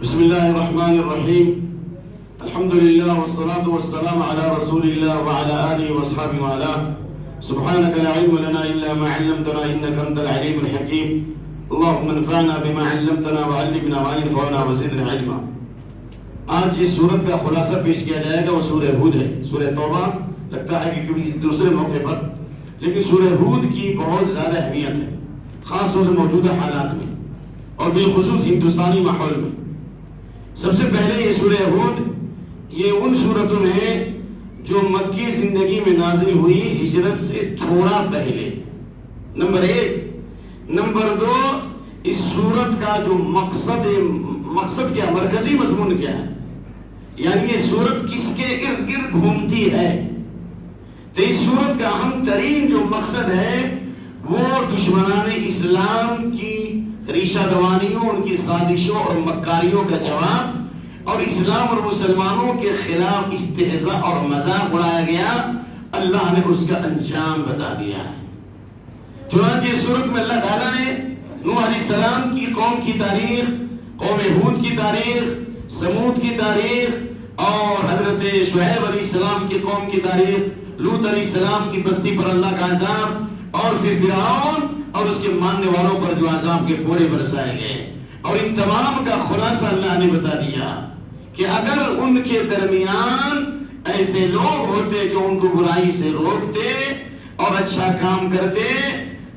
بسم الله الرحمن الرحيم. الحمد لله والصلاة والسلام على رسول الله وعلى آله وصحبه وعلى. سبحانك لا علم لنا إلا ما علمتنا إنك أنت العليم الحكيم. اللهم انفعنا بما علمتنا وعلمنا ما ينفعنا وزدنا علما. آج جس سورت کا خلاصہ پیش کیا جائے گا وہ سورہ ہود ہے. سورہ توبہ لگتا ہے کہ کبھی دوسرے موقع پر، لیکن سورہ ہود کی بہت زیادہ اہمیت ہے، خاص طور سے موجودہ حالات میں اور بالخصوص ہندوستانی ماحول میں. سب سے پہلے یہ سورہ ہود یہ ان سورتوں میں جو مکی زندگی میں نازل ہوئی ہجرت سے تھوڑا پہلے. نمبر 1. نمبر 2، اس سورت کا جو مقصد کیا، مرکزی مضمون کیا ہے، یعنی یہ سورت کس کے ارد گرد گھومتی ہے. تو اس سورت کا اہم ترین جو مقصد ہے وہ دشمنان اسلام کی ریشہ دوانیوں، ان کی سازشوں اور مکاریوں کا جواب، اور اسلام اور مسلمانوں کے خلاف استہزاء اور مذاق اڑایا گیا، اللہ نے اس کا انجام بتا دیا ہے. چنانچہ اس سورت میں اللہ تعالیٰ نے نوح علیہ السلام کی قوم کی تاریخ، قوم ہود کی تاریخ، سمود کی تاریخ، اور حضرت شعیب علیہ السلام کی قوم کی تاریخ، لوط علیہ السلام کی بستی پر اللہ کا عذاب، اور پھر فرعون اور اس کے ماننے والوں پر جو عذاب کے کوڑے برسائے گئے، اور ان تمام کا خلاصہ اللہ نے بتا دیا کہ اگر ان کے درمیان ایسے لوگ ہوتے جو ان کو برائی سے روکتے اور اچھا کام کرتے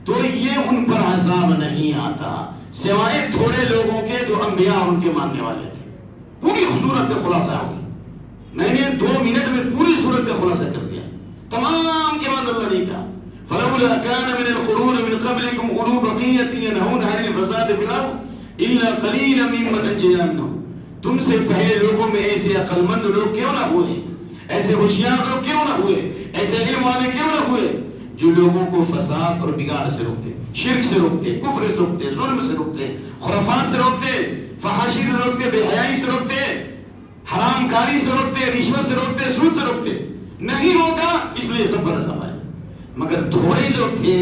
تو یہ ان پر عذاب نہیں آتا، سوائے تھوڑے لوگوں کے جو انبیاء ان کے ماننے والے تھے. پوری صورت کا خلاصہ ہوگی. میں نے 2 منٹ میں پوری صورت کا خلاصہ کر دیا. تمام کے بعد اللہ نے کہا فلولا كان من القرون من قبلكم اولو بقية ينهون عن الفساد في الارض الا قليلا ممن انجينا منهم. تم سے پہلے لوگوں میں ایسے عقل مند لوگ کیوں نہ ہوئے، ایسے ہوشیار لوگ کیوں نہ ہوئے، ایسے علم والے کیوں نہ ہوئے جو لوگوں کو فساد اور بگاڑ سے روکتے، شرک سے روکتے، کفر سے روکتے، ظلم سے روکتے، خرافات سے روکتے، فحاشی سے روکتے، بے حیائی سے روکتے، حرام کاری سے روکتے، رشوت سے روکتے، سود سے روکتے. نہیں روکا اس لیے سب پر عذاب آیا. مگر تھوڑے لوگ تھے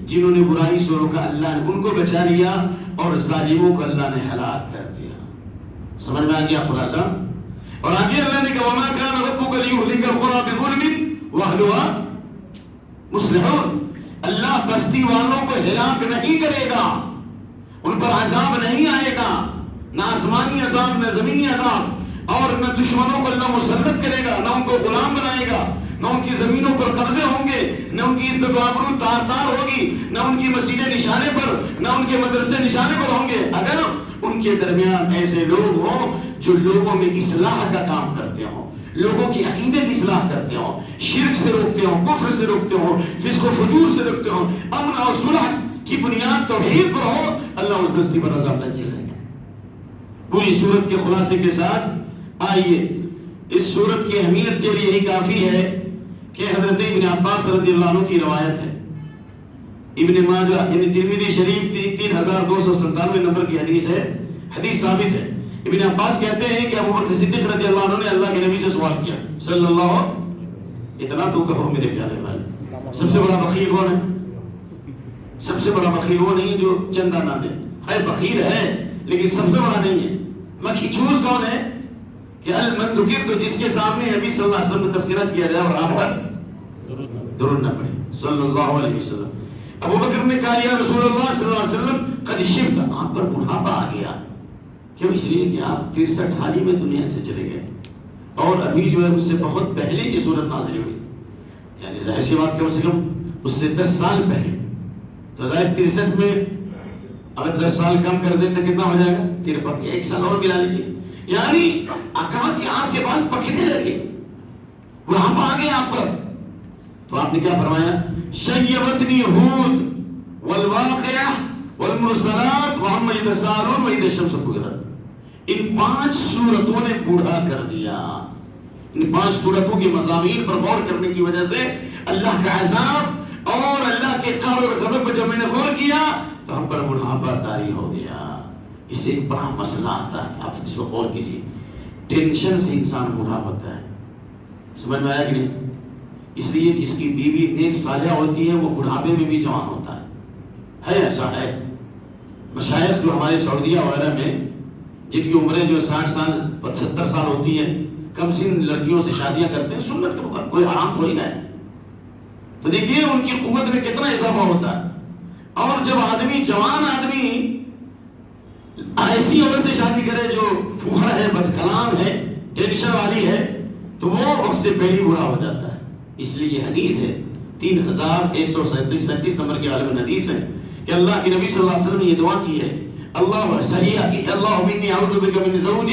جنہوں نے برائی سے روکا، اللہ نے ان کو بچا لیا اور ظالموں کو اللہ نے ہلاک کر دیا. سمجھ میں آ گیا خلاصہ؟ اور آگے اللہ نے کہا وما كان ربك ليهلك القرى بظلم واهلها مصلحون. اللہ بستی والوں کو ہلاک نہیں کرے گا، ان پر عذاب نہیں آئے گا، نہ آسمانی عذاب نہ زمینی عذاب، اور نہ دشمنوں کو اللہ مسلط کرے گا، نہ ان کو غلام بنائے گا، نہ ان کی زمینوں پر قبضے ہوں گے، نہ ان کی عزت و آبرو تار تار ہوگی، نہ ان کی مسجدیں نشانے پر، نہ ان کے مدرسے نشانے پر ہوں گے، اگر ان کے درمیان ایسے لوگ ہوں جو لوگوں میں اصلاح کا کام کرتے ہوں، لوگوں کی عقیدے کی اصلاح کرتے ہوں، شرک سے روکتے ہوں، کفر سے روکتے ہوں، فسق و فجور سے روکتے ہوں، امن اور صلح کی بنیاد توحید پر ہو، اللہ اس بستی پر عذاب نازل کرے گا. پوری سورت کے خلاصے کے ساتھ آئیے، اس سورت کی اہمیت کے لیے ہی کافی ہے کہ حضرت ابن عباس رضی اللہ عنہ کی روایت ہے، ابن ماجہ یعنی ترمذی شریف 3297 نمبر کی حدیث ہے، حدیث ثابت ہے. ابن عباس کہتے ہیں کہ ابوبکر صدیق رضی اللہ عنہ نے اللہ کے نبی سے سوال کیا صلی اللہ علیہ وسلم، اتنا تو کہو میرے پیارے بھائی، سب سے بڑا بخیل کون ہے؟ سب سے بڑا بخیل وہ نہیں ہے جو چندہ نہ دے، ہے بخیل ہے لیکن سب سے بڑا نہیں ہے. مکھی چوز کون ہے کہ المن ذکر، تو جس کے سامنے نبی صلی اللہ علیہ وسلم کا تذکرہ کیا جائے اور آپ پر درود نہ پڑے صلی اللہ علیہ وسلم. ابوبکر نے کہا یا رسول اللہ صلی اللہ علیہ وسلم قد شبت، آپ پر بڑھاپا آ گیا. کیوں؟ اس لیے کہ آپ 63 سال میں دنیا سے چلے گئے، اور ابھی جو ہے اس سے بہت پہلے یہ صورت نازل ہوئی، یعنی ظاہر سی بات کم سے کم اس سے 10 سال پہلے. تو ظاہر 63 میں اگر 10 سال کم کر دیں تو کتنا ہو جائے گا؟ 53. 1 سال اور ملا لیجیے، یعنی کہا کہ آپ کے بال پکنے لگے، بڑھاپا آ گیا آپ پر. تو آپ نے کیا فرمایا؟ شیبتنی ہود والواقعہ والمرسلات وعما یتساءلون واذا الشمس کورت. ان 5 صورتوں نے بوڑھا کر دیا. ان 5 صورتوں کے مضامین پر غور کرنے کی وجہ سے اللہ کا عذاب اور اللہ کے قہر اور غضب پر جب میں نے غور کیا تو ہم پر بڑھاپا طاری ہو گیا. اس سے ایک بڑا مسئلہ آتا ہے، آپ اس پر غور کیجیے. ٹینشن سے انسان بوڑھا ہوتا ہے. سمجھ میں آیا کہ نہیں؟ اس لیے جس کی بیوی نیک صالحہ ہوتی ہے وہ بڑھاپے میں بھی جوان ہوتا ہے ایسا ہے. مشائخ جو ہمارے سعودیہ وغیرہ میں جن کی عمریں جو 60 سال 70 سال ہوتی ہیں، کم سن لڑکیوں سے شادیاں کرتے ہیں سنت کے مطابق، کوئی حرام تھوڑی نہ ہے. تو دیکھیے ان کی قوت میں کتنا اضافہ ہوتا ہے. اور جب آدمی جوان آدمی ایسی عورت سے شادی کرے جو فوہر ہے، بد کلام ہے، ٹینشن والی ہے، تو وہ وقت سے پہلے برا ہو جاتا ہے. اس لیے یہ حدیث ہے 3137 نمبر کی عالم حدیث ہے کہ اللہ کے نبی صلی اللہ علیہ وسلم نے یہ دعا کی ہے، اللہ صحیح کہ اللہ انی اعوذ بک من زوج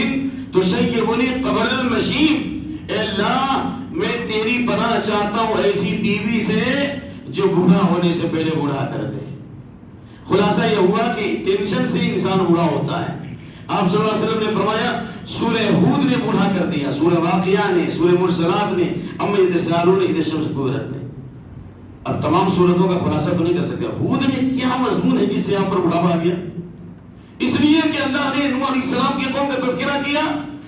تشیبنی قبل المشیب، اے اللہ میں تیری پناہ چاہتا ہوں ایسی بیوی سے جو بوڑھا ہونے سے پہلے بوڑھا کر دے. خلاصہ یہ ہوا کہ ٹینشن سے انسان بوڑھا ہوتا ہے. آپ صلی اللہ علیہ وسلم نے فرمایا سورہ ہود نے بوڑھا کر دیا، سورہ واقعہ نے، سورہ مرسلات نے، اما یتساءلون اذا الشمس کورت نے. اب تمام سورتوں کا خلاصہ تو نہیں کر سکتے. ہود میں کیا مضمون ہے جس سے یہاں پر بڑھاوا آ گیا؟ اس لیے کہ اللہ نے نوح علیہ السلام کی قوم کا تذکرہ کیا،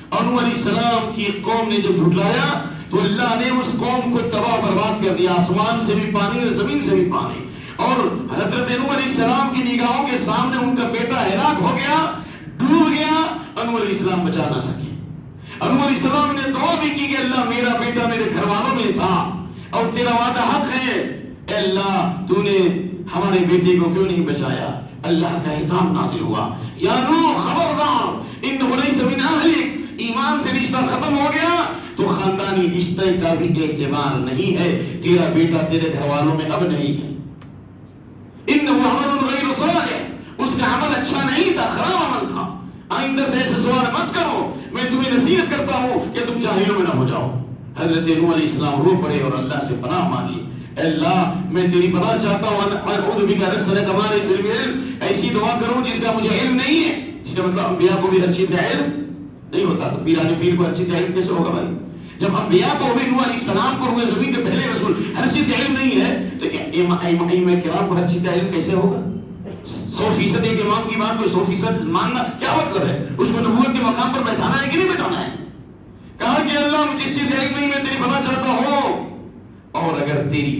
اور نوح علیہ السلام کی قوم نے جب جھٹلایا تو اللہ نے اس قوم کو تباہ برباد کر دیا، آسمان سے بھی پانی اور زمین سے بھی پانی. اور حضرت نوح علیہ السلام کی نگاہوں کے سامنے ان کا بیٹا ہلاک ہو گیا، ڈوب گیا، نوح علیہ السلام بچا نہ سکے. نوح علیہ السلام نے دعا بھی کی کہ اللہ میرا بیٹا میرے گھر والوں میں تھا اور تیرا وعدہ حق ہے، اے اللہ تو نے ہمارے بیٹے کو کیوں نہیں بچایا؟ اللہ کا احکام نازل ہوا، یا نوح خبردار انہ لیس من اہلک، ایمان سے رشتہ ختم ہو گیا تو خاندانی رشتے کا بھی اعتبار نہیں ہے، تیرا بیٹا تیرے گھر والوں میں اب نہیں ہے. انہ عمل غیر صالح، اس کا عمل اچھا نہیں تھا، خراب عمل تھا. آئندہ سے ایسے سوال مت کرو، میں تمہیں نصیحت کرتا ہوں کہ تم جاہلوں میں نہ ہو جاؤ. حضرت نوح علیہ السلام رو پڑے اور اللہ سے پناہ مانگی، اے اللہ میں تیری پناہ چاہتا ہوں، اعوذ بک ان اسألک ما لیس لی علم، ایسی دعا کروں جس کا مجھے علم نہیں ہے. اس کا مطلب انبیاء کو بھی ہر چیز کا علم نہیں ہوتا، تو پیرانے پیر کو ہر چیز کا علم کیسے ہوگا بھائی؟ جب انبیاء کو بھی، نوح علیہ السلام کو ہوئے زمین کے پہلے رسول ہر چیز کا علم نہیں ہے، تو ائمہ کرام کو ہر چیز کا علم کیسے ہوگا؟ 100% ایک امام کی بات کو 100% ماننا کیا مطلب ہے؟ اس کو نبوت کے مقام پر بیٹھانا ہے کہ نہیں بیٹھانا ہے؟ کہا کہ اللہ جس چیز کا علم نہیں میں تیری پناہ چاہتا ہوں، اور اگر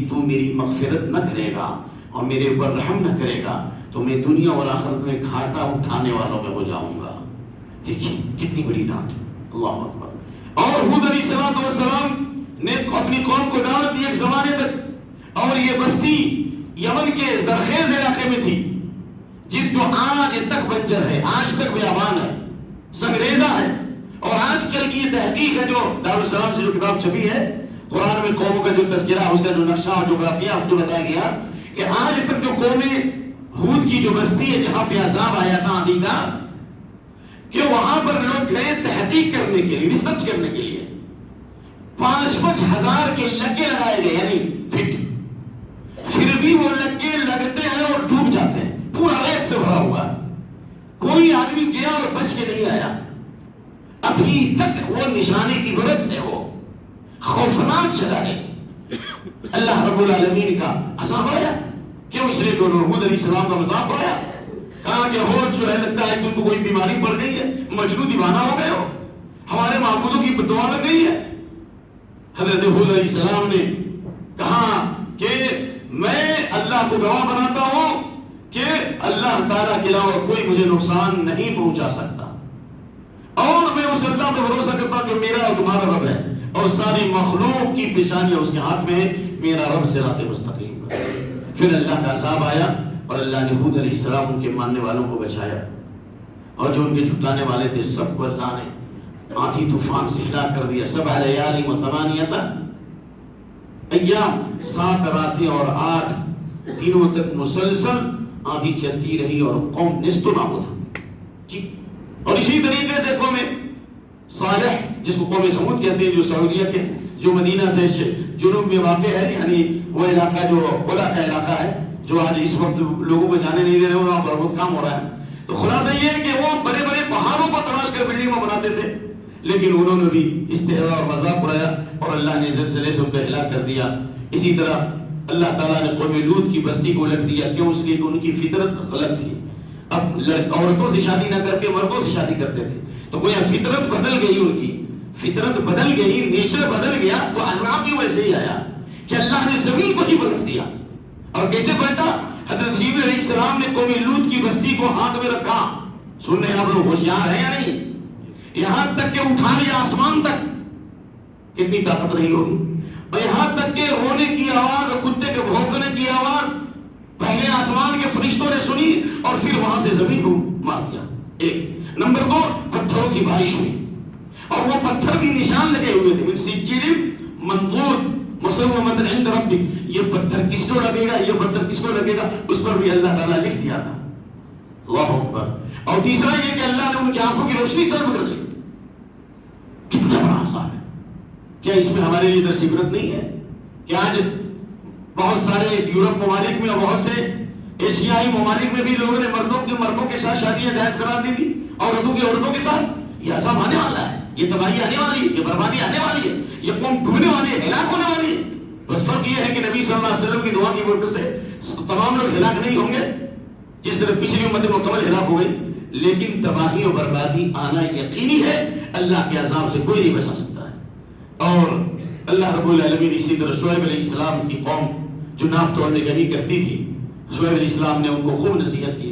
تو میری مغفرت نہ کرے گا اور میرے اوپر رحم نہ کرے گا تو میں دنیا اور آخرت میں گھاٹا اٹھانے والوں میں ہو جاؤں گا. دیکھیے کتنی بڑی ڈانٹ. اللہ اکبر. اور ہود علیہ السلام نے اپنی قوم کو دعوت دی ایک زمانے تک، اور یہ بستی یمن کے زرخیز علاقے میں تھی، جس جو آج تک بنجر ہے، آج تک بیابان ہے، سنگریزہ ہے. اور آج کل کی یہ تحقیق ہے جو دارالسلام سے جو کتاب چھپی ہے، قرآن میں قوموں کا جو تذکرہ، اس کا جو نقشہ اور جغرافیہ آپ کو بتایا گیا کہ آج تک جو قومیں ہود کی جو بستی ہے جہاں پہ عذاب آیا تھا آندھی کا، کہ وہاں پر لوگ گئے تحقیق کرنے کے لیے، ریسرچ کرنے کے لیے، 5,000 کے لگے لگائے گئے، یعنی فٹ، پھر بھی وہ لگے لگتے ہیں اور ڈوب جاتے ہیں، پورا ریت سے بھرا ہوا ہے. کوئی آدمی گیا اور بچ کے نہیں آیا. ابھی تک وہ نشانی عبرت ہے، وہ خوفناک جگہ ہے. اللہ رب العالمین کا عذاب آیا. کیوں؟ اس لیے کہ ہود علیہ السلام کا مذاق اڑایا. کہا کہ ہود جو ہے لگتا ہے تم کو کوئی بیماری پڑ گئی ہے، مجنون دیوانہ ہو گئے ہو، ہمارے معبودوں کی دعا لگ گئی ہے. حضرت ہود علیہ السلام نے کہا کہ میں اللہ کو گواہ بناتا ہوں کہ اللہ تعالیٰ کے علاوہ کوئی مجھے نقصان نہیں پہنچا سکتا، اور میں اس اللہ پہ بھروسہ کرتا ہوں جو میرا اور تمہارا رب ہے، اور ساری مخلوق کی پیشانیاں اس کے ہاتھ میں ہے، میرا رب صراط مستقیم ہے. پھر اللہ کا عذاب آیا اور اللہ نے ہود علیہ السلام ان کے ماننے والوں کو بچایا، اور جو ان کے جھٹلانے والے تھے سب کو اللہ نے آندھی طوفان سے ہلاک کر دیا. 7 لیال و 8 ایام، 7 راتیں اور 8 دنوں تک مسلسل آندھی چلتی رہی اور قوم نیست و نابود ہو گئی. اور اسی طریقے سے قوم صالح، جس کو قوم سمود کہتے ہیں، جو سعودیہ کے جو مدینہ سے جنوب میں واقع ہے، یعنی وہ علاقہ جو اولا کا علاقہ ہے جو آج اس وقت لوگوں کو جانے نہیں دے رہے، وہاں پر بہت کام ہو رہا ہے. تو خلاصہ یہ ہے کہ وہ بڑے بڑے پہاڑوں کو تراش کر بلڈنگوں بناتے تھے، لیکن انہوں نے بھی استہزاء اور مذاق اڑایا اور اللہ نے زلزلے سے ان کا ہلاک کر دیا. اسی طرح اللہ تعالیٰ نے قوم لوط کی بستی کو الٹ دیا. کیوں؟ اس لیے کہ ان کی فطرت غلط تھی. اب عورتوں سے شادی نہ کر کے مردوں سے شادی کرتے تھے، تو گویا فطرت بدل گئی، ان کی فطرت بدل گئی، نیچر بدل گیا، تو عذاب بھی ویسے ہی آیا کہ اللہ نے زمین کو ہی پلٹ دیا. اور کیسے پلٹا؟ حضرت جبرائیل علیہ السلام نے قوم لوط کی بستی کو ہاتھ میں رکھا، سننے آپ لوگ ہوشیار ہیں یا نہیں؟ یہاں تک کہ اٹھا لیا آسمان تک، کتنی طاقت نہیں ہوگی؟ اور یہاں تک کہ رونے کی آواز اور کتے کے بھونکنے کی آواز پہلے آسمان کے فرشتوں نے سنی اور پھر وہاں سے زمین کو مار دیا. ایک نمبر 2، پتھروں کی بارش ہوئی اور وہ پتھر بھی نشان لگے ہوئے تھے. من سجیل منضود مسومۃ عند ربک، یہ پتھر کس کو لگے گا، یہ پتھر کس کو لگے گا، اس پر بھی اللہ تعالیٰ لکھ دیا تھا. اللہ اکبر. اور تیسرا یہ کہ اللہ نے ان کی آنکھوں کی روشنی سلب کر دی. کتنا بڑا آسان ہے. کیا اس میں ہمارے لیے درس عبرت نہیں ہے کہ آج بہت سارے یورپ ممالک میں اور بہت سے ایشیائی ممالک میں بھی لوگوں نے مردوں کے ساتھ شادیاں جائز کرا دی تھی، عورتوں کی عورتوں کے ساتھ. یہ عذاب آنے والا ہے، یہ تباہی آنے والی ہے، یہ بربادی آنے والی ہے، یہ قوم ڈوبنے والی ہے، ہلاک ہونے والی ہے. بس فرق یہ ہے کہ نبی صلی اللہ علیہ وسلم کی دعا کی برکت سے تمام لوگ ہلاک نہیں ہوں گے جس طرح پچھلی امت مکمل ہلاک ہو گئی، لیکن تباہی اور بربادی آنا یقینی ہے. اللہ کے عذاب سے کوئی نہیں بچا سکتا ہے. اور اللہ رب العالمین اسی طرح شعیب علیہ السلام کی قوم جو ناپ توڑنے گنی کرتی تھی، شعیب علیہ السلام نے ان کو خوب نصیحت کی.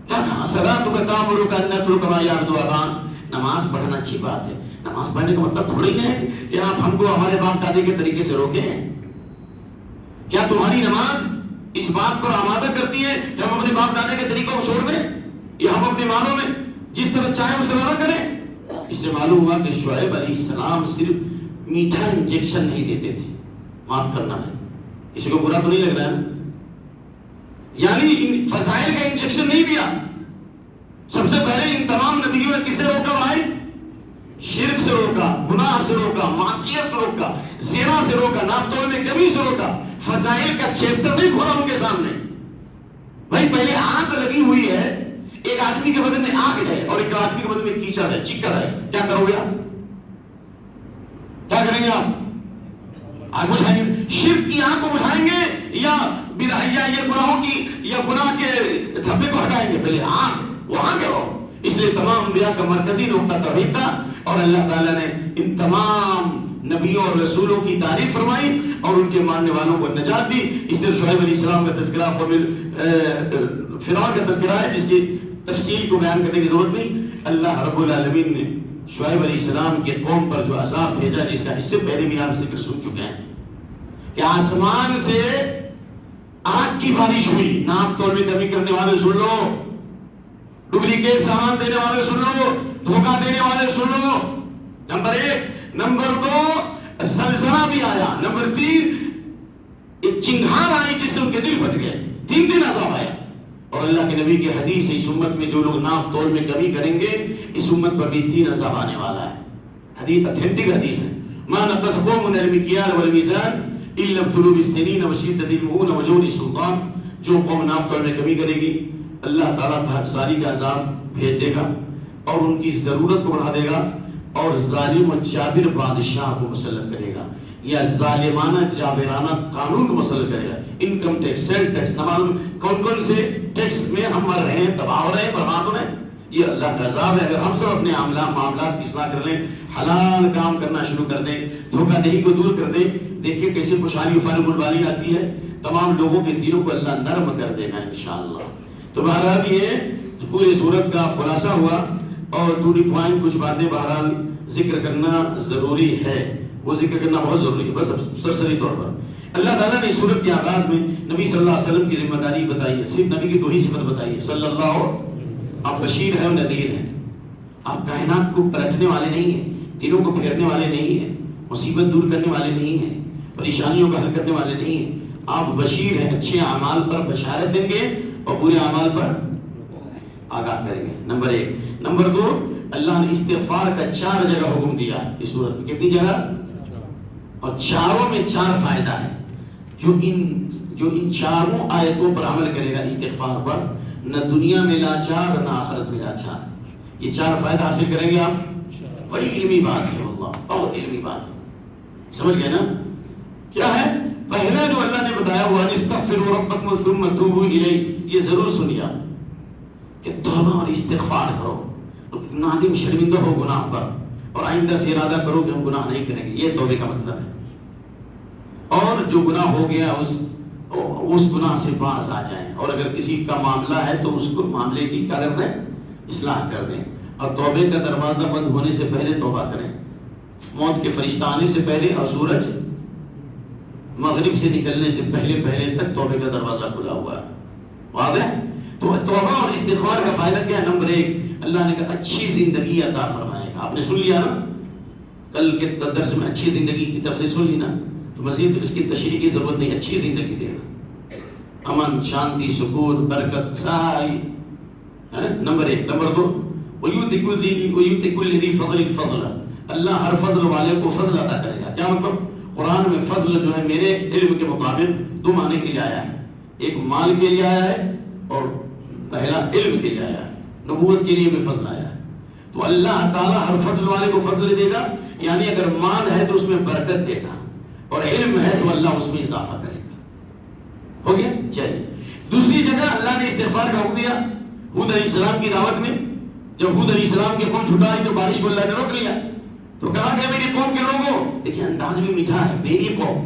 کیا کہا؟ صلاتک تامرک ان نترک ما یعبد آباؤنا. نماز پڑھنا اچھی بات ہے، نماز پڑھنے کا مطلب تھوڑی نہ ہے کہ آپ ہم کو ہمارے باپ دادے کے طریقے سے روکیں. کیا تمہاری نماز اس بات پر آمادہ کرتی ہے کہ ہم اپنے باپ دادے کے طریقوں کو چھوڑ دیں یا ہم اپنے مالوں میں جس طرح چاہیں اس طرح نہ کریں؟ اس سے معلوم ہوا کہ شعیب علیہ السلام صرف میٹھا انجیکشن نہیں دیتے تھے. معاف کرنا ہے، کسی کو برا تو نہیں لگ رہا ہے؟ یعنی فضائل کا انجیکشن نہیں دیا. سب سے پہلے ان تمام نبیوں نے کس سے روکا بھائی؟ شرک سے روکا، گناہ سے روکا، معصیت سے روکا، زنا سے روکا، ناپ توڑ میں کمی سے روکا. فضائل کا چیپٹر نہیں کھولا ان کے سامنے. بھائی پہلے آگ لگی ہوئی ہے، ایک آدمی کے بدن میں آگ ہے اور ایک آدمی کے بدن میں کیچڑ ہے، چکر ہے. کیا کرو گے آپ؟ کیا کریں گے آپ؟ آگ بجھائیں گے. شرک کی آگ کو بجھائیں گے یا یہ گناہوں کی یا گناہ کے دھبے کو ہٹائیں گے؟ پہلے آگ، وہاں کے ہو. اس لیے تمام انبیاء کا مرکزی نقطہ توحید تھا اور اللہ تعالیٰ نے ان تمام نبیوں اور رسولوں کی تعریف فرمائی اور ان کے ماننے والوں کو نجات دی. اس لیے شعیب علیہ السلام کا تذکرہ فرعون کا تذکرہ ہے جس کی تفصیل کو بیان کرنے کی ضرورت نہیں. اللہ رب العالمین نے شعیب علیہ السلام کے قوم پر جو عذاب بھیجا جس کا اس سے پہلے بھی آپ ذکر سن چکے ہیں کہ آسمان سے آگ کی بارش ہوئی. ناپ توڑ میں کمی کرنے والے سن لو، ڈپلیکیٹ سامان دینے والے سن لو، دھوکہ دینے والے سن لو. نمبر 1. نمبر 2 زلزلہ بھی آیا. نمبر 3 ایک چنگھار آئی جس سے ان کے دل پھٹ گئے. 3 دن عذاب آیا. اور اللہ کے نبی کی حدیث ہے اس امت میں جو لوگ ناپ توڑ میں کمی کریں گے اس امت پر بھی 3 عذاب آنے والا ہے. حدیث اتھینٹک حدیث ہے. ما نقص قوم من المکیال والمیزان الا ابتلوا بالسنین وشدۃ المؤون وجور السلطان. جو قوم ناپ توڑ میں کمی کرے گی اللہ تعالیٰ حد ساری کا عذاب بھیج دے گا اور ان کی ضرورت کو بڑھا دے گا اور ظالم و جابر بادشاہ کو مسلط کرے گا یا ظالمانہ جابرانہ قانون کو مسلط کرے گا. انکم ٹیکس، سیل ٹیکس، نہ معلوم کون کون سے ٹیکس میں ہم مر رہے ہیں، تباہ ہو رہے ہیں، برباد ہو رہے ہیں. یہ اللہ کا عذاب ہے. اگر ہم سب اپنے معاملات کی اصلاح کر لیں، حلال کام کرنا شروع کر دیں، دھوکہ دہی کو دور کر دیں، دیکھیے کیسے خوشحالی و فارغ البالی آتی ہے. تمام لوگوں کے دلوں کو اللہ نرم کر دے گا انشاءاللہ. تو بہرحال یہ پوری صورت کا خلاصہ ہوا اور ٹو پوائنٹ کچھ باتیں بہرحال ذکر کرنا ضروری ہے. وہ ذکر کرنا بہت ضروری ہے. بس سرسری طور پر اللہ تعالیٰ نے صورت کے آغاز میں نبی صلی اللہ علیہ وسلم کی ذمہ داری بتائی ہے. صرف نبی کی 2 ہی صفت بتائی ہے صلی اللہ. آپ بشیر ہیں اور نذیر ہیں. آپ کائنات کو پلٹنے والے نہیں ہیں، دلوں کو پھیرنے والے نہیں ہیں، مصیبت دور کرنے والے نہیں ہیں، پریشانیوں کا حل کرنے والے نہیں ہیں. آپ بشیر ہیں، اچھے اعمال پر بشارت دیں گے اور برے اعمال پر آگاہ کریں گے. نمبر 1. نمبر 2 اللہ نے استغفار کا 4 جگہ حکم دیا ہے اس صورت میں. کتنی جگہ؟ اور چاروں میں 4 فائدہ ہے. جو ان چاروں آیتوں پر عمل کرے گا استغفار پر، نہ دنیا میں لاچار نہ آخرت میں لاچار. یہ 4 فائدہ حاصل کریں گے آپ. بڑی علمی بات ہے واللہ، بہت علمی بات ہے. سمجھ گئے نا کیا ہے؟ پہلا جو اللہ نے بتایا ہوا استغفروا ربکم ثم توبوا الیہ، یہ ضرور سنیے آپ کہ توبہ اور استغفار کرو، نادم شرمندہ ہو گناہ پر اور آئندہ سے ارادہ کرو کہ ہم گناہ نہیں کریں گے. یہ توبے کا مطلب ہے. اور جو گناہ ہو گیا اس گناہ سے باز آ جائیں، اور اگر کسی کا معاملہ ہے تو اس کو معاملے کی کیا کر دیں، اصلاح کر دیں، اور توبے کا دروازہ بند ہونے سے پہلے توبہ کریں، موت کے فرشتہ آنے سے پہلے اور سورج مغرب سے نکلنے سے پہلے تک توبے کا دروازہ کھلا ہوا ہے، واضح؟ تو توبہ اور استغفار کا فائدہ کیا ہے؟ نمبر 1، اللہ نے کہا اچھی زندگی عطا فرمائے گا۔ آپ نے سن لیا نا کل کے درس میں، اچھی زندگی کی تفصیل سن لی نا، تو مزید اس کی تشریح کی ضرورت نہیں، اچھی زندگی دے گا، امن، شانتی، سکون، برکت ساری۔ نمبر 1۔ نمبر 2، وَيُؤْتِ كُلِّ ذِي فَضْلٍ فَضْلًا، اللہ ہر فضل والے کو فضل عطا کرے گا۔ کیا مطلب؟ قرآن میں فضل جو ہے میرے علم کے مطابق 2 معنی کے لیے آیا ہے، ایک مال کے لیے آیا ہے اور پہلا علم کے لیے آیا ہے، نبوت کے لیے بھی فضل آیا ہے۔ تو اللہ تعالیٰ ہر فضل والے کو فضل دے گا، یعنی اگر مال ہے تو اس میں برکت دے گا، اور علم ہے تو اللہ اس میں اضافہ کرے گا۔ ہو گیا؟ چلیے دوسری جگہ اللہ نے استغفار کا حکم دیا ہود علیہ السلام کی دعوت میں، جب ہود علیہ السلام کی قوم چھٹائی تو بارش کو اللہ نے روک لیا، تو کہا کہ میری قوم کے لوگوں، دیکھیں انداز بھی میٹھا ہے، میری قوم،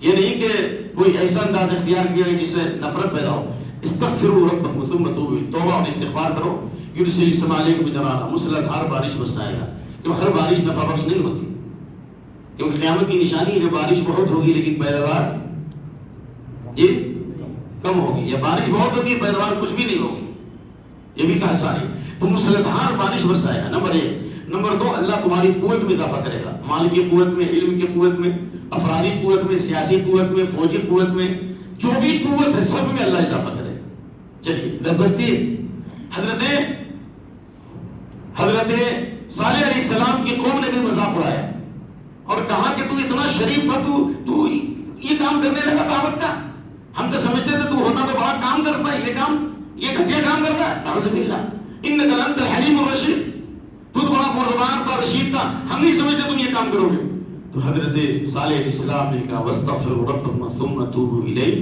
یہ نہیں کہ کوئی ایسا انداز اختیار کیا ہے جس سے نفرت پیدا ہو۔ استغفروا ربکم ثم توبوا، توبہ اور استغفار کرو، یرسل السماء علیکم مدرارا، مسلسل بارش برسائے گا، کیونکہ ہر بارش نفع بخش نہیں ہوتی، کیونکہ قیامت کی نشانی ہے کہ بارش بہت ہوگی لیکن پیداوار کم ہوگی، یا بارش بہت ہوگی پیداوار کچھ بھی نہیں ہوگی، یہ بھی کہا ساری۔ تو مسلسل بارش برسائے گا، نمبر 1۔ نمبر 2، اللہ تمہاری قوت میں اضافہ کرے گا، مال کی قوت میں، علم کی قوت میں، افرادی قوت میں، سیاسی قوت میں، فوجی قوت میں، جو بھی قوت ہے سب میں اللہ اضافہ کرے گا۔ چلیے نمبر 3، حضرت صالح علیہ السلام کی قوم نے بھی مذاق اڑایا اور کہا کہ تو اتنا شریف تھا، تو یہ کام کرنے لگا دعوت کا، ہم تو سمجھتے تھے تو ہوتا تو بڑا کام کرتا ہے، یہ گھٹیا کام کرتا ہے، اعوذ باللہ، انک لانت الحلیم الرشید، تو بڑا بردبار تھا، رشید تھا، ہم نہیں سمجھتے تم یہ کام کرو گے۔ تو حضرت صالح علیہ السلام نے کہا واستغفروا ربکم ثم توبوا الیہ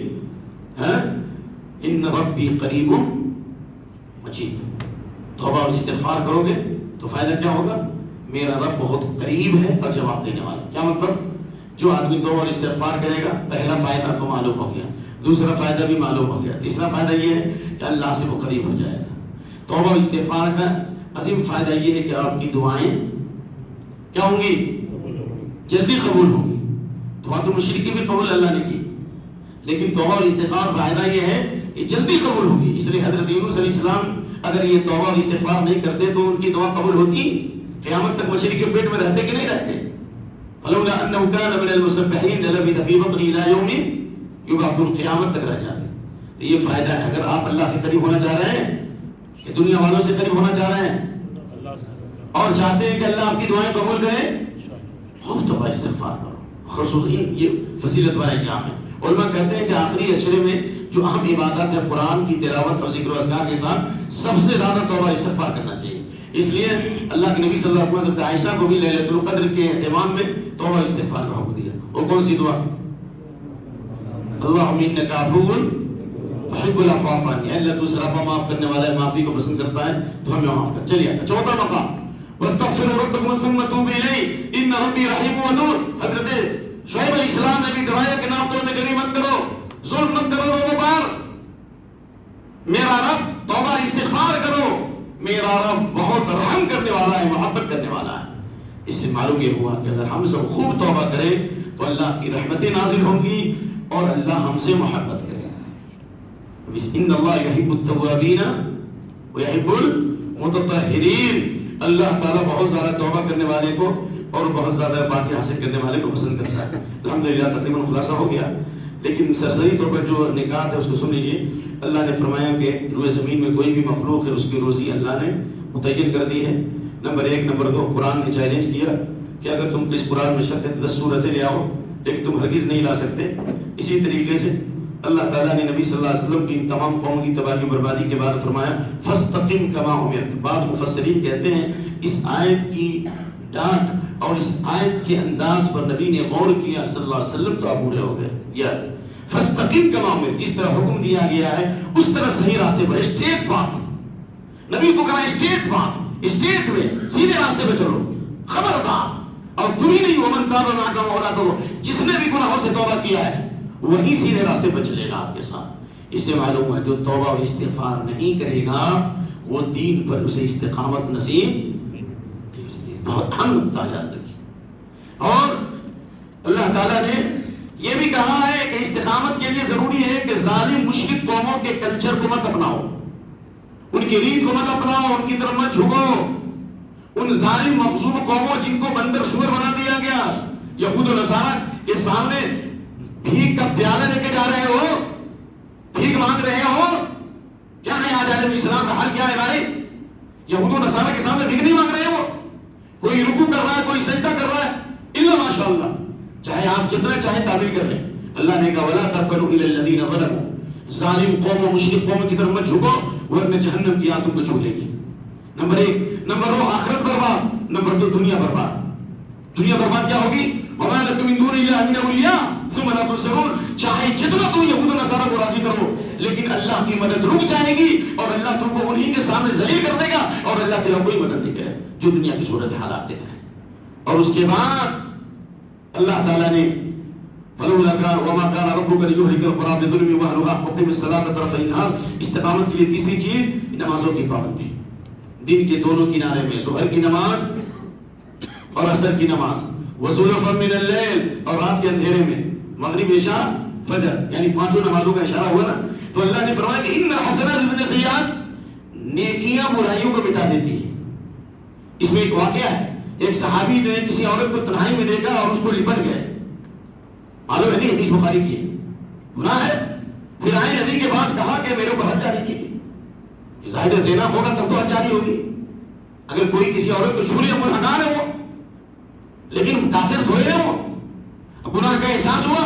ان ربی قریب مجیب، توبہ اور استغفار کرو گے تو فائدہ کیا ہوگا؟ میرا رب بہت قریب ہے اور جواب دینے والا۔ کیا مطلب؟ جو آدمی توبہ اور استغفار کرے گا، پہلا فائدہ تو معلوم ہو گیا، دوسرا فائدہ بھی معلوم ہو گیا، تیسرا فائدہ یہ ہے کہ اللہ سے وہ قریب ہو جائے گا۔ توبہ اور استغفار کا عظیم فائدہ یہ ہے کہ آپ کی دعائیں کیا ہوں گی؟ جلدی قبول ہوں گی۔ دعا تو مشرکی بھی قبول اللہ نے کی، لیکن توبہ اور استغفار فائدہ یہ ہے کہ جلدی قبول ہوگی۔ اس لیے حضرت یونس علیہ السلام اگر یہ توبہ اور استغفار نہیں کرتے تو ان کی دعا قبول ہوتی؟ قیامت تک مچھلی کے پیٹ میں رہتے کہ نہیں رہتے؟ فلولا انه كان من المسبحين للبث في بطنه الى يوم يبعثون، قیامت تک رہ جاتے۔ تو یہ فائدہ ہے، اگر آپ اللہ سے قریب ہونا چاہ رہے ہیں، کہ دنیا والوں سے قریب ہونا چاہ رہے ہیں اور چاہتے ہیں کہ اللہ آپ کی دعائیں قبول کرے، خوب توبہ استغفار کرو، خصوصاً یہ فضیلت والا ایام ہے۔ علماء کہتے ہیں کہ آخری اشرے میں جو اہم عبادت ہے قرآن کی تلاوت اور ذکر و اذکار کے ساتھ سب سے زیادہ توبہ استغفار کرنا چاہیے۔ اس لیے اللہ کے نبی صلی اللہ علیہ وسلم عائشہ کو بھی لیلۃ القدر کے اہتمام میں توبہ استغفار کا حکم دیا۔ وہ کون سی دعا؟ اللہم انک عفو تحب العفو فاعف عنی، اللہ تو سراپا معاف کرنے والا ہے، معافی کو پسند کرتا ہے تو ہمیں معاف کر۔ چلیے چوتھا مقام، واستغفروا ربکم ثم توبوا الیہ ان ربی رحیم ودود۔ حضرت شعیب علیہ السلام نے بھی کہا کہ نام توڑنے گری مت کرو، ظلم مت کرو لوگوں پر، میرا رب توبہ استغفار کرو، میرا رب بہت رحم کرنے والا ہے، محبت کرنے والا ہے۔ اس سے معلوم یہ ہوا کہ اگر ہم سب خوب توبہ کریں تو اللہ کی رحمتیں نازل ہوں گی اور اللہ ہم سے محبت کرے گا۔ ان اللہ یحب التوابین ویحب المتطہرین، اللہ تعالیٰ بہت زیادہ توبہ کرنے والے کو اور بہت زیادہ باقی حاصل کرنے والے کو پسند کرتا ہے۔ الحمدللہ تقریباً خلاصہ ہو گیا، لیکن سرسری طور پر جو نکات ہے اس کو سن لیجیے۔ اللہ نے فرمایا کہ روئے زمین میں کوئی بھی مخلوق ہے اس کی روزی اللہ نے متعین کر دی ہے، نمبر 1۔ نمبر 2، قرآن نے چیلنج کیا کہ اگر تم اس قرآن میں شک ہے 10 سورتیں لے آؤ، لیکن تم ہرگز نہیں لا سکتے۔ اسی طریقے سے اللہ تعالیٰ نے نبی صلی اللہ علیہ وسلم کی تمام قوموں کی تباہی و بربادی کے بعد فرمایا فاستقم کما امرت۔ بعض مفسرین کہتے ہیں اس آیت کی ڈانٹ اور اس آیت کے انداز پر نبی نے غور کیا صلی اللہ علیہ وسلم تو آپ بوڑھے ہو گئے۔ یا فاستقم کما امرت، جس طرح حکم دیا گیا ہے اس طرح صحیح راستے پر، اسٹریٹ بات نبی کو کہا، اسٹریٹ بات، اسٹریٹ میں سیدھے راستے پہ چلو، خبردار۔ اور تم ہی نہیں، ومن تاب معک ولا کرو، جس نے بھی گناہوں سے توبہ کیا ہے وہی سیدھے راستے پر چلے گا آپ کے ساتھ۔ اس سے معلوم ہے جو توبہ اور استغفار نہیں کرے گا وہ دین پر اسے استقامت نصیب، بہت اہم نقطہ یاد رکھیے۔ اور اللہ تعالیٰ نے یہ بھی کہا ہے کہ استقامت کے لیے ضروری ہے کہ ظالم مشرک قوموں کے کلچر کو مت اپناؤ، ان کی ریت کو مت اپناؤ، ان کی طرف مت جھکو۔ ان ظالم مغصوب قوموں جن کو بندر سور بنا دیا گیا، یہود و نصارہ کے سامنے بھیک کا پیالہ لے کے جا رہے ہو، بھیک مانگ رہے ہو، کیا ہے آج عالم اسلام کا حال کیا ہے بھائی؟ یہود و نصارہ کے سامنے بھیک نہیں مانگ رہے ہو، کوئی رکوع کر رہا ہے، کوئی سجدہ کر رہا ہے، الا ماشاء اللہ، چاہے آپ جتنا چاہے تعبیر کر لیں۔ اللہ نے کہا وَلَا تَرْكَنُوا إِلَى الَّذِينَ ظَلَمُوا، ظالم قوم و مشرک قوم کی طرف مت جھکو ورنہ جہنم کی آنتوں کو چھو لے گی۔ نمبر 1، نمبر 2 آخرت برباد، نمبر 2 دنیا برباد۔ دنیا برباد کیا ہوگی؟ وَمَا لَكُم مِّن دُونِ اللَّهِ مِنْ أَوْلِيَاءَ ثُمَّ لَا تُنصَرُونَ، چاہے جتنا تم یہود و نصارہ کو راضی کرو لیکن اللہ کی مدد رک جائے گی اور اللہ تم کو انہی کے سامنے ذلیل کر دے گا اور اللہ تیرا کوئی مدد نہیں کرے جو دنیا کی صورت حالات دیکھ رہے ہیں۔ اور اس کے بعد اللہ تعالیٰ نے فلولا كان وما كان ربك ليهلك القرى بظلم واهلها وقم الصلاة طرفي النهار، استقامت کے لیے تیسری چیز نمازوں کی پابندی، دن کے دونوں کنارے میں ظہر کی نماز اور عصر کی نماز، وزلفا من اللیل اور رات کے اندھیرے میں، مغرب عشاء فجر، یعنی 5 نمازوں کا اشارہ ہوا نا۔ تو اللہ نے فرمایا کہ ان الحسنات یذهبن السیئات، نیکیاں برائیوں کو مٹا دیتی ہیں۔ اس میں ایک واقعہ ہے، ایک صحابی نے کسی عورت کو تنہائی میں دیکھا اور اس کو لپٹ گئے، معلوم ہے نہیں حدیث بخاری کی ہے، گناہ ہے، پھر آئے نبی کے پاس کہا کہ میرے کو حد جاری کی، ظاہر زنا ہوگا تب تو حد جاری ہوگی، اگر کوئی کسی عورت کو چھو لے وہ حرام ہے، وہ لیکن کافر دھوئے رہے ہو، گناہ کا احساس ہوا،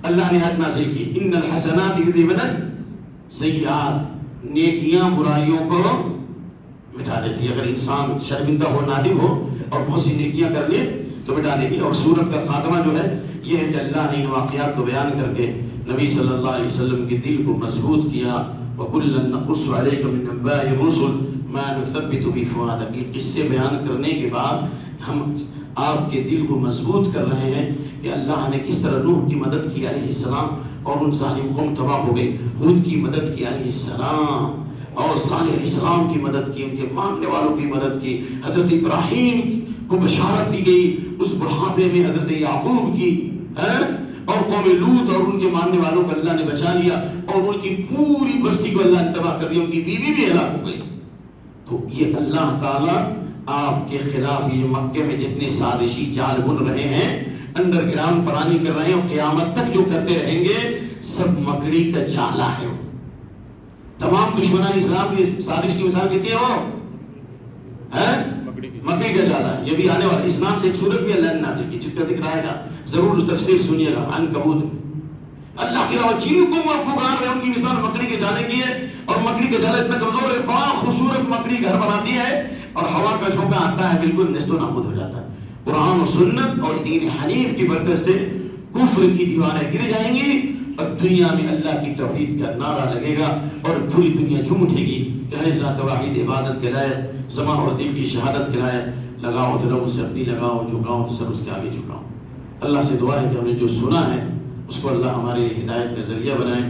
اللہ نے آیت نازل کی ان الحسنات یذهبن السیئات، نیکیاں برائیوں کو مٹا دیتی ہے۔ اگر انسان شرمندہ ہو، نادم ہو اور بہت سی نیکیاں کر لے تو مٹا دے گی۔ اور سورت کا خاتمہ جو ہے یہ ہے کہ اللہ نے ان واقعات کو بیان کر کے نبی صلی اللہ علیہ وسلم کے دل کو مضبوط کیا، وَكُلًّا نَقُصُّ عَلَيْكَ مِنْ أَنْبَاءِ الرُّسُلِ مَا نُثَبِّتُ بِهِ فُؤَادَكَ، یہ قصے بیان کرنے کے بعد ہم آپ کے دل کو مضبوط کر رہے ہیں کہ اللہ نے کس طرح نوح کی مدد کی علیہ السلام اور ان ظالم قوم تباہ ہو گئی، ہود کی مدد کی علیہ السلام اور صالح علیہ السلام کی مدد کی، ان کے ماننے والوں کی مدد کی، حضرت ابراہیم کو بشارت دی گئی اس بڑھاپے میں، حضرت یعقوب کی اور قوم لوط اور ان کے ماننے والوں کو اللہ نے بچا لیا اور ان کی پوری بستی کو اللہ نے تباہ کر دیا، ان کی بیوی بھی ہلاک ہو گئی۔ تو یہ اللہ تعالیٰ آپ کے خلاف یہ مکے میں جتنے سازشی جال بن رہے ہیں، انڈر گراؤنڈ پرانی کر رہے ہیں اور قیامت تک جو کرتے رہیں گے سب مکڑی کا جالا ہے۔ وہ تمام دشمنان اسلام کی سازش کی مثال کیسی ہے؟ وہ مکڑی کا جالا ہے۔ یہ بھی آنے والا اسلام سے ایک سورت بھی اللہ نے نازل کی جس کا ذکر آئے گا، ضرور اس تفسیر سنیے گا، عنکبوت۔ اللہ کے علاوہ جن کو وہ پکار رہے ہیں ان کی مثال مکڑی کے جالے کی ہے، اور مکڑی کا جالا اتنا کمزور ہے، بڑا خوبصورت مکڑی گھر بناتی ہے اور ہوا کا جھونکا آتا ہے بالکل نیست و نابود ہو جاتا ہے۔ قرآن و سنت اور دین حنیف کی برکت سے کفر کی دیواریں گر جائیں گی اور دنیا میں اللہ کی توحید کا نعرہ لگے گا اور پوری دنیا جھوم اٹھے گی کہ ہے ذات واحد عبادت کے لائق، زبان اور دل کی شہادت کے لائق، لگاؤ تو لوگوں سے اپنی لگاؤ، جھکاؤ تو سب اس کے آگے جھکاؤ۔ اللہ سے دعا ہے کہ ہم نے جو سنا ہے اس کو اللہ ہمارے ہدایت کا ذریعہ بنائے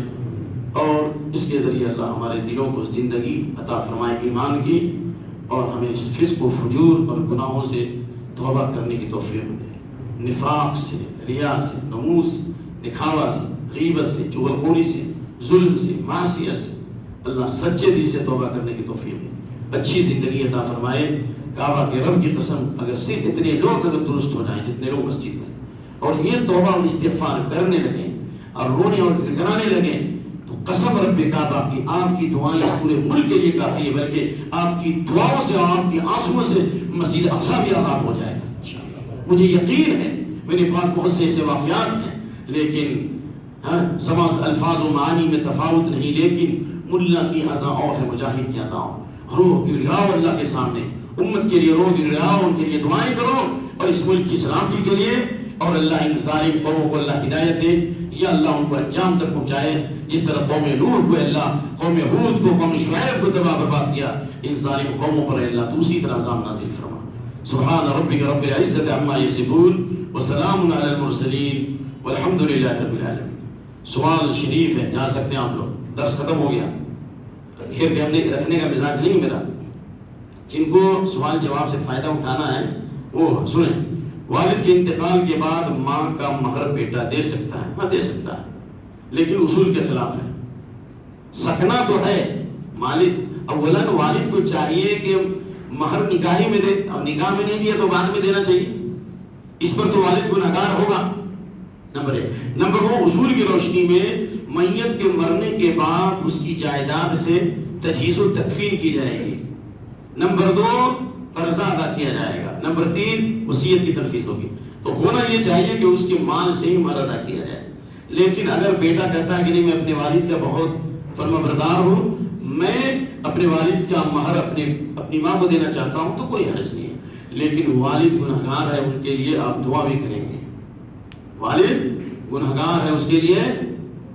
اور اس کے ذریعے اللہ ہمارے دلوں کو زندگی عطا فرمائے ایمان کی، اور ہمیں فسق و فجور اور گناہوں سے توبہ کرنے کی توفیق دے، نفاق سے، ریا سے، نموز، دکھاوا سے، غیبت سے، چغلخوری سے، ظلم سے، معصیت سے، اللہ سچے دل سے توبہ کرنے کی توفیق دے، اچھی زندگی عطا فرمائے۔ کعبہ کے رب کی قسم اگر صرف اتنے لوگ اگر درست ہو جائیں جتنے لوگ مسجد میں اور یہ توبہ اور استغفار کرنے لگیں اور رونے اور گڑگڑانے لگیں تو قسم رب کعبہ کی آپ کی دعائیں اس پورے ملک کے لیے کافی ہے، بلکہ آپ کی دعاؤں سے اور آپ کی آنسوؤں سے مسجد اقصی بھی آزاد ہو جائے گا انشاءاللہ۔ مجھے یقین ہے، میرے پاس بہت سے ایسے واقعات ہیں لیکن سماز الفاظ و معانی میں تفاوت نہیں، لیکن ملا کی اذا اور ہے مجاہد کی اداؤں، رو گڑگڑاؤ اللہ کے سامنے، امت کے لیے رو گڑگڑاؤ، ان کے لیے دعائیں کرو اور اس ملک کی سلامتی کے لیے، اور اللہ ان ظالم قوموں کو اللہ ہدایت دے، یا اللہ ان کو انجام تک پہنچائے جس طرح قوم نوح کو اللہ، قوم ہود کو، قوم شعیب کو تباہ برباد کیا، ان ظالم قوموں پر اللہ تو اسی طرح عذاب نازل فرما۔ سبحان ربک رب العزت عما یصفون وسلام علی المرسلین والحمد للہ رب العالمین۔ سوال شریف ہے، جا سکتے ہیں آپ لوگ، درس ختم ہو گیا، گھیر کے ہم نے رکھنے کا مزاج نہیں میرا، جن کو سوال جواب سے فائدہ اٹھانا ہے وہ سنیں۔ والد کے انتقال کے بعد ماں کا مہر بیٹا دے سکتا ہے؟ ہاں دے سکتا ہے، لیکن اصول کے خلاف ہے۔ سکنا تو ہے، اولاً والد کو چاہیے کہ مہر نکاحی میں دے، اور نکاح میں نہیں دیا تو بعد میں دینا چاہیے، اس پر تو والد گنہگار ہوگا، نمبر ایک۔ نمبر دو، اصول کی روشنی میں میت کے مرنے کے بعد اس کی جائیداد سے تجہیز و تکفین کی جائے گی۔ نمبر دو، قرضہ ادا کیا جائے گا۔ نمبر تین، وصیت کی تنفیذ ہوگی۔ تو ہونا یہ چاہیے کہ اس کے مال سے ہی مہر ادا کیا جائے۔ لیکن اگر بیٹا کہتا ہے کہ نہیں میں اپنے والد کا بہت فرما بردار ہوں، میں اپنے والد کا مہر اپنی ماں کو دینا چاہتا ہوں، تو کوئی حرج نہیں ہے، لیکن والد گنہگار ہے، ان کے لیے آپ دعا بھی کریں گے۔ والد گنہگار ہے، اس کے لیے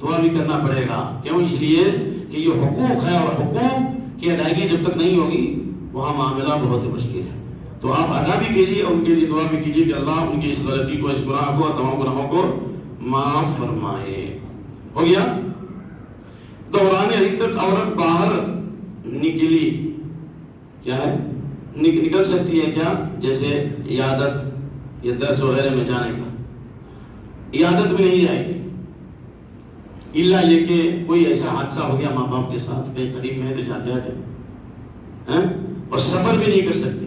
دعا بھی کرنا پڑے گا۔ کیوں؟ اس لیے کہ یہ حقوق ہے، اور حقوق کی ادائیگی جب تک نہیں ہوگی وہاں معاملہ بہت مشکل ہے۔ تو آپ ادا بھی کیجیے اور ان کے لیے دعا بھی کیجیے کہ اللہ ان کی اس غلطی کو، اس گناہ کو، تمام گناہوں کو معاف فرمائے۔ ہو گیا؟ دوران عدت عورت باہر نکلی کیا ہے؟ نکل سکتی ہے کیا؟ جیسے عیادت یا درس وغیرہ میں جانے کا، عیادت میں نہیں جائے گی، الا یہ کہ کوئی ایسا حادثہ ہو گیا ماں باپ کے ساتھ، کہیں قریب میں ہے تو جاتے ہیں، اور سفر بھی نہیں کر سکتے،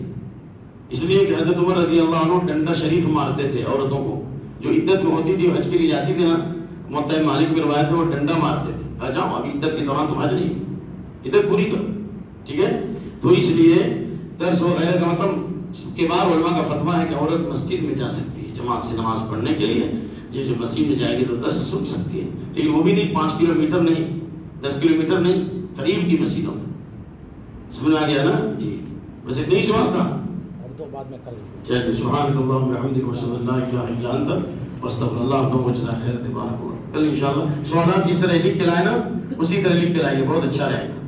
اس لیے کہ حضرت عمر رضی اللہ عنہ ڈنڈا شریف مارتے تھے عورتوں کو، جو عدت میں ہوتی تھی، حج کے لیے جاتی تھی نا، موطئ مالک میں روایت ہے وہ ڈنڈا مارتے تھے، کہا جاؤ ابھی عدت کے دوران تم حج نہیں، عدت پوری کرو، ٹھیک ہے؟ تو اس لیے درس وغیرہ کا مطلب کے بعد علماء کا فتویٰ ہے کہ عورت مسجد میں جا سکتی ہے جماعت سے نماز پڑھنے کے لیے، جو مسجد میں جائے گی تو 10 سن سکتی ہے، لیکن وہ بھی نہیں 5 کلومیٹر نہیں، 10 کلومیٹر نہیں، قریب کی مسجدوں میں۔ سمجھ آ گیا نا جی؟ بس اتنا ہی سوال تھا، چلیے سبحانک اللہم وبحمدک واشہد ان لا الہ الا انت واستغفر اللہ وجزاک خیر تبارک اللہ۔ کل انشاءاللہ سوالات جس طرح لکھ کے لائے نا اسی طرح لکھ کے لائیے، بہت اچھا رہے گا۔